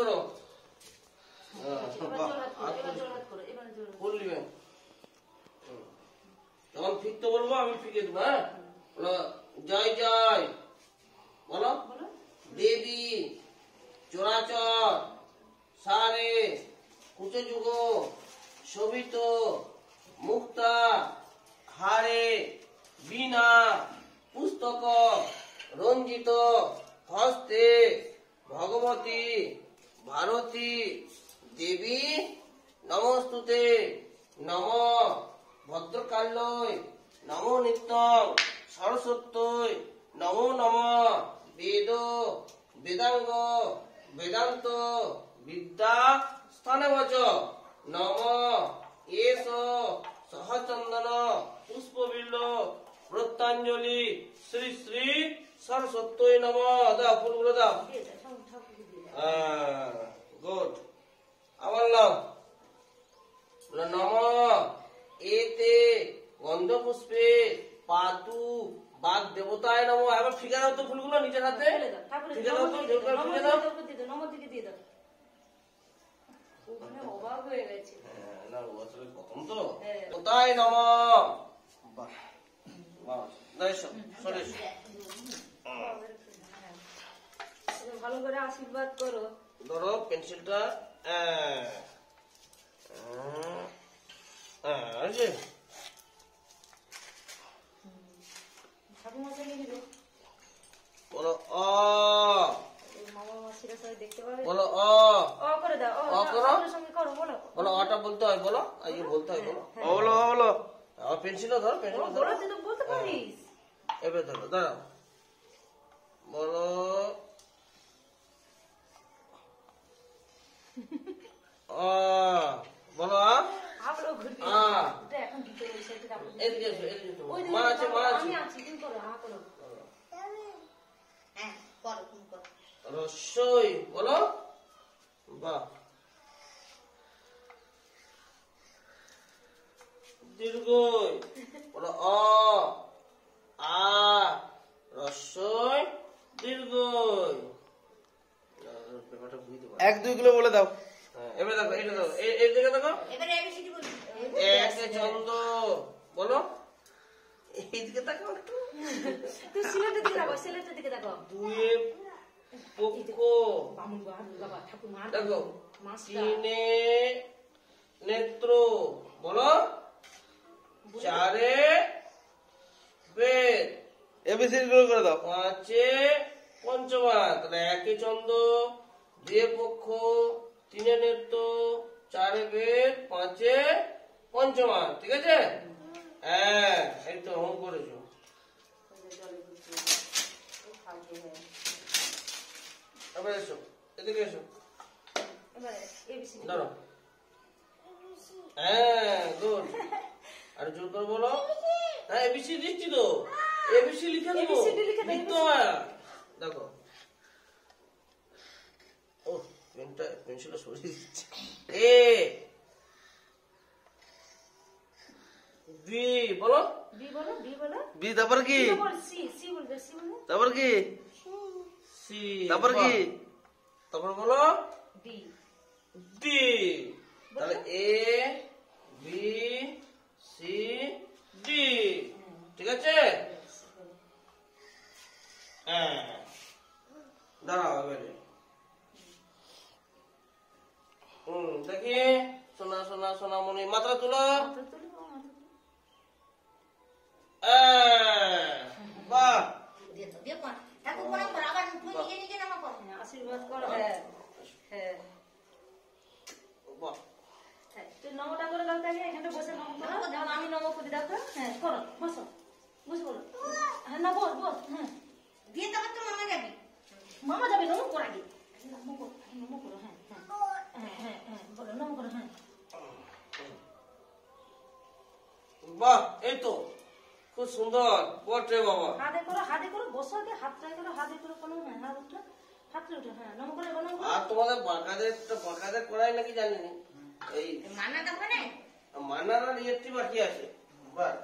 করো। যখন ফিরতে বলবো আমি ফিকে দেবো। হ্যাঁ, বলো জয় জয়, বলো দেবী চরাচর সারে কুচে যুগ শোভিত মুক্তা হারে বীণা পুস্তক রঞ্জিত হস্তে ভগবতী ভারতী দেবী নমস্তুতে নম ভদ্রকাল্যই নমো নিত্যং সরস্বত্যই নমো নম বেদ বেদাঙ্গ বেদান্ত বিদ্যা স্থানবচ নম এস সহচন্দন পুষ্পবিল্ল প্রত্যাঞ্জলি শ্রী শ্রী সরস্বত্যই নম। দাও ফুলগুলো দাও। গুড। আবার নাও নম এতে গন্ধ পুষ্পে পাতু বাগ দেবতায় নম। আবার ফিকে দাও তো ফুলগুলো নিজের হাতে ফিকে দাও তো, ফিকে দাও। অবাক হয়ে গেছে। প্রথম তো কোথায় নম। ভালো করে আশীর্বাদ করো। ধরো পেন্সিলটা। বলো অ, বলো অ, করে দাও। বলো অটা বলতে হয়, বলো আগে বলতে হয়, বলো বলো বলো। আমার পেন্সিলও ধরো, পেন্সিল ধরো, বলতে পারিস। এবার ধরো, দাঁড়াও, বলো অ, বলো আ, এদিকে এসো, এদিকে এসো। মা আছে, মা আছে। রস্যই বলো, বাহ। দীর্ঘই বলো অ আ রস্যই দীর্ঘই। এক দুই গুলো বলে দাও। এবারে দেখো, এটা দেখো, এই দিকে দেখো। একে ছন্দ বলো, এইদিকে দেখো, দুয়ে পক্ষ দেখো, তিনে নেত্র বলো, চারে বেদ এবিসিডি গুলো করে দাও, পাঁচে পঞ্চমা। তাহলে একে ছন্দ, দুয়ে পক্ষ, তিনে নেত্র, চারে বেদ, পাঁচে পঞ্চমা। ঠিক আছে? হ্যাঁ, এই তো হোম করেছো। এবার এসো, এদিকে এসো, ধরো। হ্যাঁ, গুড। আর জোর করে বলো। হ্যাঁ, এবিসি লিখছি তো, এবিসি লিখে দেবো, লিখতে হয়। দেখো, ও পেনটা পেন্সিলটা সরিয়ে দিচ্ছে। এ বি বলো, বি তারপর কি, তারপর কি, সি তারপর কি, তারপর বলো ডি। তাহলে এ বি সি ডি। ঠিক আছে? হ্যাঁ, দাঁড়াও এবারে। দেখি, সোনা সোনা সোনামণি, মাথা তুলো। বাহ, আশীর্বাদ করো। নমটা করে দাও, তাকে এখানে বসে নম করো। যেমন আমি নম করি, দেখো। হ্যাঁ, করো, বসো, বসে বলো। হ্যাঁ, না বল বল। হ্যাঁ, দিয়ে তারপর তো মামা যাবে। মামা যাবে, নম কর আগে। নম করো, নম করো। হ্যাঁ হ্যাঁ হ্যাঁ হ্যাঁ, বলো নম করো। হ্যাঁ, বাহ, এই তো খুব সুন্দর বটে বাবা। হাতে করো, বসো আগে, হাতটাই করো, হাতে করো। কোনো হ্যাঁ, হাতটা উঠে। হ্যাঁ, নম করে বলো। আর তোমাদের বাঁকাদের করাই নাকি জানি না। এই মান্নার আর ইয়েরটি বাকি আছে। বাহ।